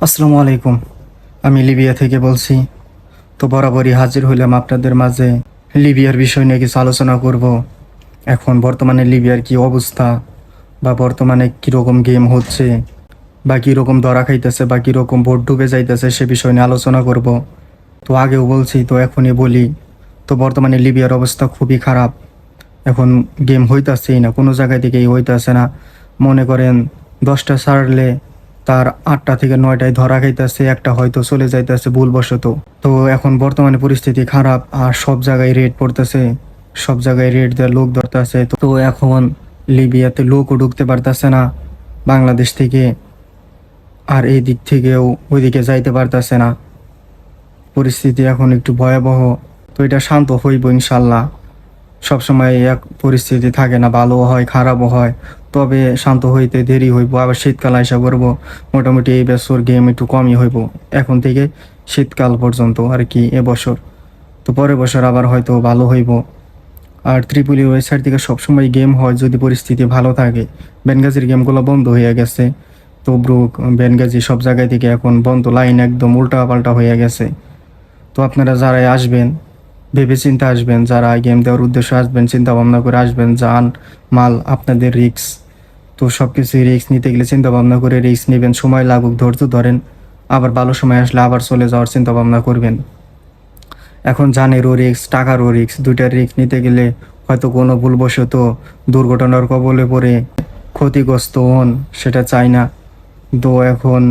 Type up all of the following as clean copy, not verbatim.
আসসালামু আলাইকুম। আমি লিবিয়া থেকে বলছি। তো বরাবরই হাজির হইলাম আপনাদের মাঝে লিবিয়ার বিষয় নিয়ে কিছু আলোচনা করব। এখন বর্তমানে লিবিয়ার কি অবস্থা, বা বর্তমানে কীরকম গেম হচ্ছে, বা কীরকম ধরা খাইতেছে, বা কীরকম ভোট ডুবে যাইতেছে, সে বিষয় নিয়ে আলোচনা করব। তো আগেও বলছি, তো এখনই বলি। তো বর্তমানে লিবিয়ার অবস্থা খুবই খারাপ। এখন গেম হইতাছেই না, কোনো জায়গা থেকেই হইতাছে না। মনে করেন 10টা ছাড়লে তার 8টা থেকে 9টায় ধরা খাইতেছে, একটা হয়তো চলে যাইতেছে ভুলবশত। তো এখন বর্তমানে পরিস্থিতি খারাপ, আর সব জায়গায় রেড পড়তেছে, সব জায়গায় রেড দেওয়ার লোক ধরতেছে। তো এখন লিবিয়াতে লোকও ঢুকতে পারতেছে না বাংলাদেশ থেকে, আর এই দিক থেকেও ওইদিকে যাইতে পারতেছে না। পরিস্থিতি এখন একটু ভয়াবহ। তো এটা শান্ত হইব ইনশাল্লাহ। সবসময় এক পরিস্থিতি থাকে না, ভালোও হয় খারাপও হয়। তবে শান্ত হইতে দেরি হইব। আবার শীতকাল আশা করব মোটামুটি এই বছর গেম একটু কমই হইব, এখন থেকে শীতকাল পর্যন্ত আর কি এবছর। তো পরের বছর আবার হয়তো ভালো হইব। আর ত্রিপুলির ওয়েবসাইট থেকে সবসময় গেম হয় যদি পরিস্থিতি ভালো থাকে। বেনগাজির গেমগুলো বন্ধ হয়ে গেছে, তবরুক বেনগাজি সব জায়গায় থেকে এখন বন্ধ, লাইন একদম উল্টা পাল্টা হয়ে গেছে। তো আপনারা যারাই আসবেন ভেবে চিন্তে আসবেন, যারা গেম দেওয়ার উদ্দেশ্যে আসবেন চিন্তা ভাবনা করে আসবেন। যান মাল আপনাদের রিস্ক, তো সব কিছুই রিস্ক নিতে গেলে চিন্তা ভাবনা করে রিস্ক নেবেন। সময় লাগুক, ধৈর্য ধরেন, আবার ভালো সময় আসলে আবার চলে যাওয়ার চিন্তা ভাবনা করবেন। এখন জানেরও রিস্ক, টাকারও রিস্ক, দুইটার রিস্ক নিতে গেলে হয়তো কোনো ভুলবশত দুর্ঘটনার কবলে পড়ে ক্ষতিগ্রস্ত হন, সেটা চাই না। তো এখন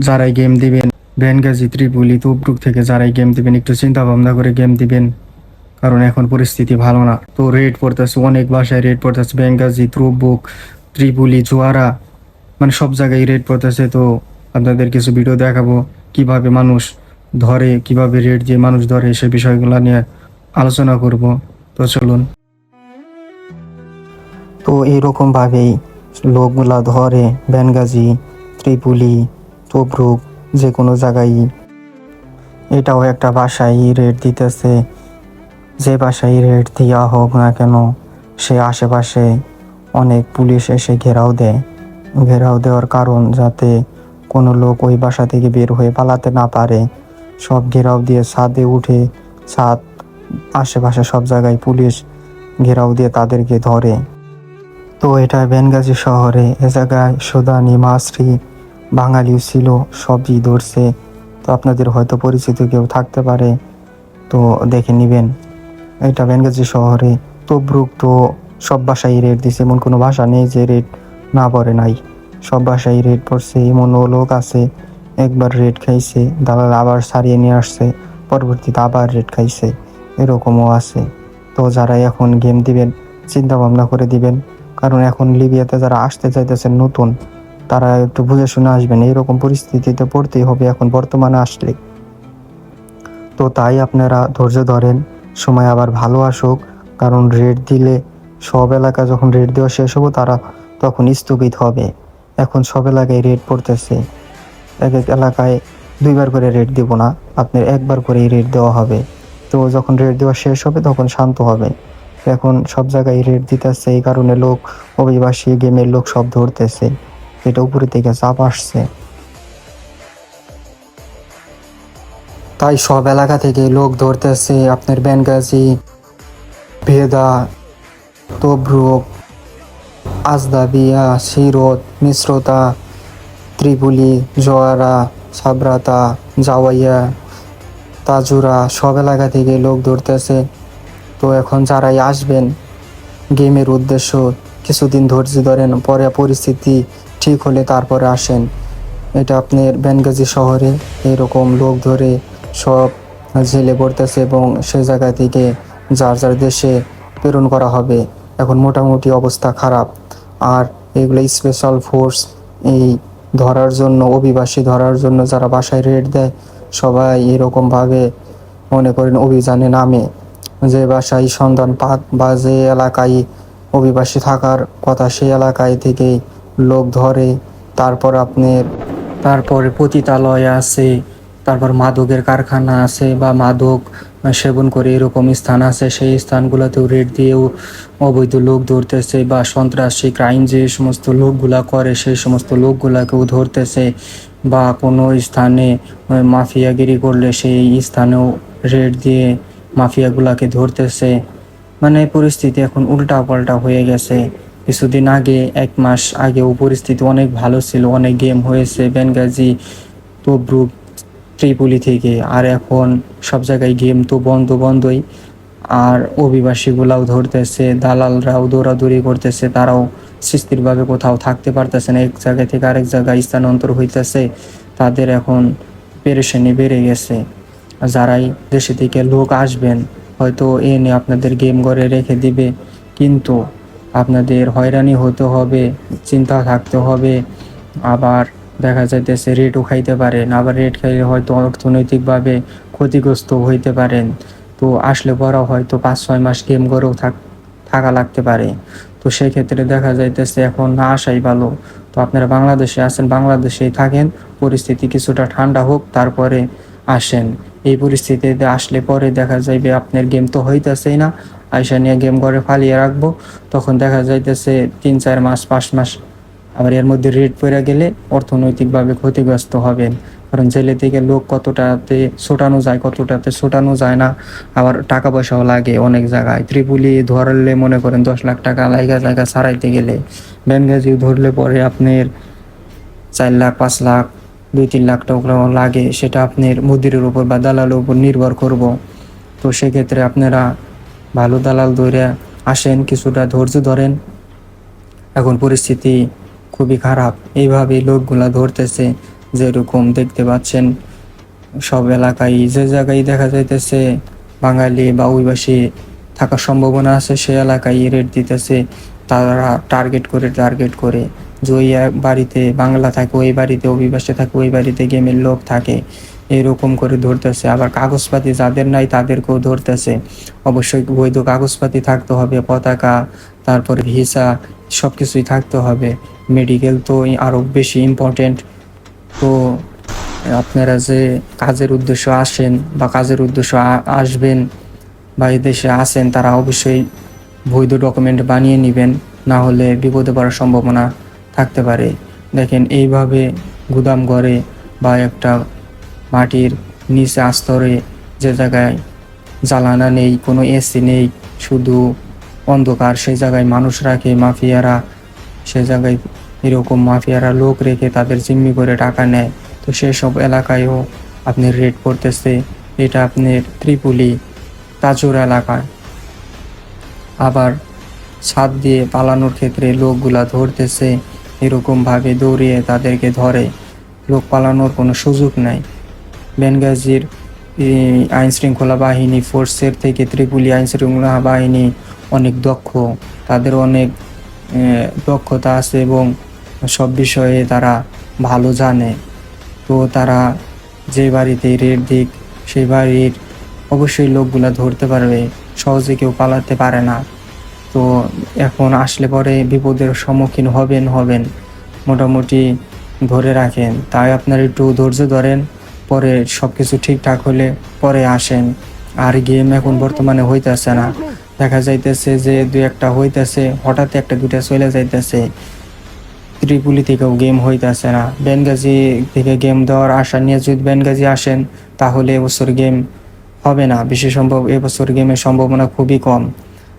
যারাই গেম দিবেন বেনগাজি ত্রিপুলি তুবরুক থেকে যারাই গেম দিবেন একটু চিন্তা ভাবনা করে গেম দিবেন, কারণ এখন পরিস্থিতি ভালো না। তো রেড পড়তেছে, অনেক বাসায় রেড পড়তেছে, বেঙ্গাজি তুবরুক ত্রিপুলি জোয়ারা, মানে সব জায়গায় রেড পড়তেছে। তো আপনাদের কিছু ভিডিও দেখাবো কিভাবে মানুষ ধরে, কিভাবে রেড দিয়ে মানুষ ধরে, সে বিষয়গুলো নিয়ে আলোচনা করব। তো চলুন। তো এইরকমভাবেই লোকগুলা ধরে বেনগাজি ত্রিপুলি তুবরুক যে কোনো জায়গায়। এটাও একটা বাসায় রেড দিতেছে। যে বাসায় রেড দেওয়া হোক না কেন, সে আশেপাশে অনেক পুলিশ এসে ঘেরাও দেয়। ঘেরাও দেওয়ার কারণ যাতে কোনো লোক ওই বাসা থেকে বের হয়ে পালাতে না পারে। সব ঘেরাও দিয়ে ছাদে উঠে, ছাদ আশেপাশে সব জায়গায় পুলিশ ঘেরাও দিয়ে তাদেরকে ধরে। তো এটা বেনগাজি শহরে, এ জায়গায় সুদানি মাসরি বাঙালিও ছিল, সবই ধরছে। তো আপনাদের হয়তো পরিচিত কেউ থাকতে পারে, তো দেখে নেবেন। এটা বেনগাজি শহরে। তবরুক তো সব বাসায় রেড দিছে, এমন কোনো বাসা নেই যে রেড না পড়ে নাই। সব বাসায় রেড পড়ছে। এমনও লোক আছে একবার রেড খাইছে, দালাল আবার সারিয়ে নিয়ে আসছে, পরবর্তীতে আবার রেড খাইছে, এরকমও আছে। তো যারা এখন গেম দিবেন চিন্তা ভাবনা করে দিবেন, কারণ এখন লিবিয়াতে যারা আসতে চাইতেছেন নতুন, তারা একটু বুঝে শুনে আসবেন। এইরকম পরিস্থিতিতে পড়তেই হবে এখন বর্তমানে আসলে। তো তাই আপনারা ধৈর্য ধরেন, সময় আবার ভালো আসুক। কারণ রেড দিলে সব এলাকা যখন রেড দেওয়া শেষ হবে তারা তখন স্থগিত হবে। এখন সব এলাকায় রেড পড়তেছে, এক এক এলাকায় দুইবার করে রেড দিব না, আপনার একবার করেই রেড দেওয়া হবে। তো যখন রেড দেওয়া শেষ হবে তখন শান্ত হবে। এখন সব জায়গায় রেড দিতেছে, এই কারণে লোক, অভিবাসী গেমের লোক সব ধরতেছে, এটা উপরে থেকে চাপ আসছে। তাই সব এলাকা থেকে লোক ধরতেছে। আপনার বেনগাজি, ভেদা, তবরুক, আজদাবিয়া, সিরত, মিশ্রতা, ত্রিপুলি, জোয়ারা, সাবরাতা, জাওয়াইয়া, তাজুরা, সব এলাকা থেকে লোক ধরতেছে। তো এখন যারাই আসবেন গেমের উদ্দেশ্য, কিছুদিন ধৈর্য ধরেন, পরে পরিস্থিতি ঠিক হলে তারপরে আসেন। এটা আপনার বেনগাজি শহরে এরকম লোক ধরে সব জেলে পড়তেছে, এবং সে জায়গা থেকে যার যার দেশে প্রেরণ করা হবে। এখন মোটামুটি অবস্থা খারাপ। আর এগুলো স্পেশাল ফোর্স এই ধরার জন্য, অভিবাসী ধরার জন্য যারা বাসায় রেড দেয়, সবাই এরকমভাবে মনে করেন অভিযানে নামে। যে বাসায় সন্ধান পাক বা যে এলাকায় অভিবাসী থাকার কথা সেই এলাকায় থেকে লোক ধরে। তারপরে পতিতালয় আছে, তারপর মাদকের কারখানা আছে, বা মাদক সেবন করে এরকম স্থান আছে, সেই স্থানগুলোতেও রেড দিয়েও অবৈধ লোক ধরতেছে, বা সন্ত্রাসী ক্রাইম যে সমস্ত লোকগুলা করে সেই সমস্ত লোকগুলাকেও ধরতেছে, বা কোনো স্থানে মাফিয়াগিরি করলে সেই স্থানেও রেড দিয়ে মাফিয়াগুলাকে ধরতেছে। মানে পরিস্থিতি এখন উল্টা পাল্টা হয়ে গেছে। কিছুদিন আগে, 1 মাস আগেও পরিস্থিতি অনেক ভালো ছিল, অনেক গেম হয়েছে বেনগাজি, তবরুক, ত্রিপলি থেকে। আর এখন সব জায়গায় গেম তো বন্ধই। আর অভিবাসীগুলাও ধরতেছে, দালালরাও দৌড়াদৌড়ি করতেছে, তারাও স্থিরভাবে কোথাও থাকতে পারতেছে না, এক জায়গা থেকে আরেক জায়গায় স্থানান্তর হইতেছে। তাদের এখন পেরেশানি বেড়ে গেছে। যারাই দেশে থেকে লোক আসবেন হয়তো এনে আপনাদের গেম ঘরে রেখে দিবে, কিন্তু আপনাদের হয়রানি হতে হবে, চিন্তা থাকতে হবে। আবার দেখা যাইতেছে রেটও খাইতে পারেন, আবার রেট খাইলে হয়তো অর্থনৈতিকভাবে ক্ষতিগ্রস্ত হইতে পারেন। তো আসলে পরে হয়তো 5-6 মাস গেম ঘরেও থাকা লাগতে পারে। তো সেই ক্ষেত্রে দেখা যাইতেছে এখন না আসাই ভালো। তো আপনারা বাংলাদেশে আছেন, বাংলাদেশেই থাকেন, পরিস্থিতি কিছুটা ঠান্ডা হোক তারপরে আসেন। এই পরিস্থিতিতে আসলে পরে দেখা যাবে আপনার গেম তো হইতেছেই না, আইসা নিয়ে গেম ঘরে ফালিয়ে রাখবো, তখন দেখা যাইতেছে 3-4 মাস 5 মাস, আবার এর মধ্যে রেট পড়ে গেলে অর্থনৈতিকভাবে ক্ষতিগ্রস্ত হবেন। কারণ জেলে থেকে লোক কতটাতে ছোটানো যায়, কতটাতে ছোটানো যায় না। আবার টাকা পয়সাও লাগে অনেক জায়গায়। ত্রিপুলি ধরলে মনে করেন 10 লাখ টাকা জায়গা ছাড়াইতে গেলে, বেনগাজিও ধরলে পরে আপনার 4 লাখ 5 লাখ 2-3 লাখ টাকা লাগে। সেটা আপনার মুদিরের উপর বা দালালের উপর নির্ভর করব। তো সেক্ষেত্রে আপনারা ভালো দালাল ধরে আসেন, কিছুটা ধৈর্য ধরেন। এখন পরিস্থিতি খুবই খারাপ, এইভাবেই লোকগুলা ধরতেছে। যেরকম দেখতে পাচ্ছেন সব এলাকায় যে জায়গায় দেখা যাইতেছে বাঙালি বা অভিবাসী থাকার সম্ভাবনা আছে, সে এলাকায় রেট দিতেছে। তারা টার্গেট করে যে ওই বাড়িতে বাংলা থাকে, ওই বাড়িতে অভিবাসী থাকে, ওই বাড়িতে গেমের লোক থাকে, এরকম করে ধরতেছে। আবার কাগজপাতি যাদের নাই তাদেরকেও ধরতেছে। অবশ্যই বৈধ কাগজপাতি থাকতে হবে, পতাকা, তারপরে ভিসা, সব কিছুই থাকতে হবে। মেডিকেল তো আরও বেশি ইম্পর্টেন্ট। তো আপনারা যে কাজের উদ্দেশ্য আসেন বা কাজের উদ্দেশ্য আসবেন বা এই দেশে আসেন, তারা অবশ্যই বৈধ ডকুমেন্ট বানিয়ে নেবেন, না হলে বিপদে পড়ার সম্ভাবনা থাকতে পারে। দেখেন এইভাবে গুদাম ঘরে বা একটা মাটির নিচে আস্তরে, যে জায়গায় জ্বালানা নেই, কোনো এসি নেই, শুধু অন্ধকার, সেই জায়গায় মানুষ রাখে মাফিয়ারা। সে জায়গায় এরকম মাফিয়ারা লোক রেখে তাদের জিম্মি করে টাকা নেয়। তো সেসব এলাকায়ও আপনার রেড পড়তেছে। এটা আপনার ত্রিপুলি তাজুর এলাকায়। আবার ছাদ দিয়ে পালানোর ক্ষেত্রে লোকগুলা ধরতেছে, এরকমভাবে দৌড়িয়ে তাদেরকে ধরে। লোক পালানোর কোনো সুযোগ নাই। বেনগাজির আইন শৃঙ্খলা বাহিনী ফোর্সের থেকে ত্রিপুলি আইন শৃঙ্খলা বাহিনী অনেক দক্ষ, তাদের অনেক দক্ষতা আছে এবং সব বিষয়ে তারা ভালো জানে। তো তারা যে বাড়িতে রেড দিক, সেই বাড়ির অবশ্যই লোকগুলা ধরতে পারবে, সহজে কেউ পালাতে পারে না। তো এখন আসলে পরে বিপদের সম্মুখীন হবেন, মোটামুটি ধরে রাখেন। তাই আপনারা একটু ধৈর্য ধরেন, পরে সব কিছু ঠিকঠাক হলে পরে আসেন। আর গেম এখন বর্তমানে হইতেছে না, দেখা যাইতেছে যে 2-1টা হইতেছে, হঠাৎ 1-2টা চলে যাইতেছে। ত্রিপুলি থেকেও গেম হইতেছে না। বেনগাজি থেকে গেম দেওয়ার আশা নিয়ে যদি বেনগাজি আসেন, তাহলে এবছর গেম হবে না, বেশি সম্ভব এবছর গেমের সম্ভাবনা খুবই কম।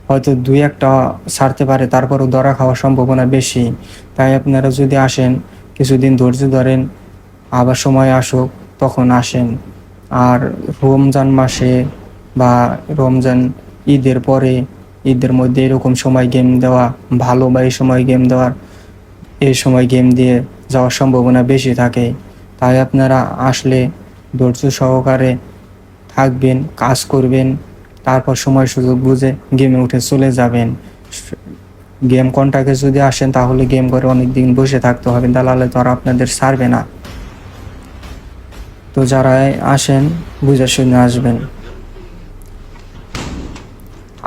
হয়তো 2-1টা ছাড়তে পারে, তারপরও ধরা খাওয়ার সম্ভাবনা বেশি। তাই আপনারা যদি আসেন, কিছুদিন ধৈর্য ধরেন, আবার সময় আসুক তখন আসেন। আর রমজান মাসে বা রমজান ঈদের পরে, ঈদের মধ্যে এরকম সময় গেম দেওয়া ভালো, বা এই সময় গেম দিয়ে যাওয়ার সম্ভাবনা বেশি থাকে। তাই আপনারা আসলে ধৈর্য সহকারে থাকবেন, কাজ করবেন, তারপর সময় সুযোগ বুঝে গেমে উঠে চলে যাবেন। গেম কন্ট্রাক্টে যদি আসেন, তাহলে গেম করে অনেক দিন বসে থাকতে হবে, দালালে তো আর আপনাদের ছাড়বে না। তো যারা আসেন বুঝে শুনে আসবেন।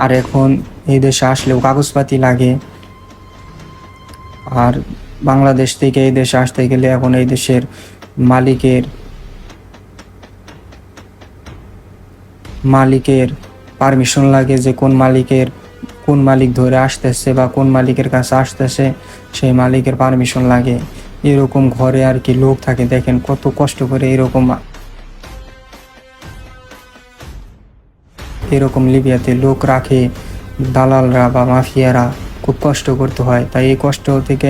আর এখন এই দেশে আসলেও কাগজপাতি লাগে। আর বাংলাদেশ থেকে এই দেশে আসতে গেলে এখন এই দেশের মালিকের পারমিশন লাগে, যে কোন মালিক ধরে আসতেছে বা কোন মালিকের কাছে আসতেছে, সেই মালিকের পারমিশন লাগে। এরকম ঘরে আর কি লোক থাকে, দেখেন কত কষ্ট করে এরকম লিবিয়াতে লোক রাখে দালালরা বা মাফিয়ারা, খুব কষ্ট করতে হয়। তাই এই কষ্ট থেকে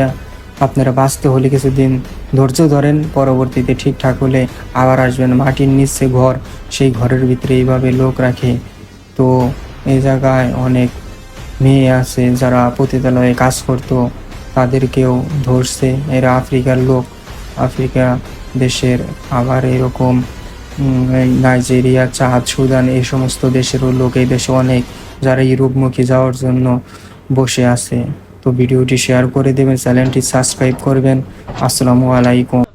আপনারা বাঁচতে হলে কিছুদিন ধৈর্য ধরেন, পরবর্তীতে ঠিকঠাক হলে আবার আসবেন। মাটির নিচে ঘর, সেই ঘরের ভিতরে এইভাবে লোক রাখে। তো এই জায়গায় অনেক মেয়ে আছে যারা পতিতালয়ে কাজ করতো, তাদেরকেও ধরছে। এরা আফ্রিকার লোক, আফ্রিকা দেশের। আবার এরকম এই নাইজেরিয়া, চাদ, সুদান এই সমস্ত দেশেরও লোক এই দেশে অনেক, যারা ইউরোপমুখী যাওয়ার জন্য বসে আছে। তো ভিডিওটি শেয়ার করে দেবেন, চ্যানেলটি সাবস্ক্রাইব করবেন। আসসালামু আলাইকুম।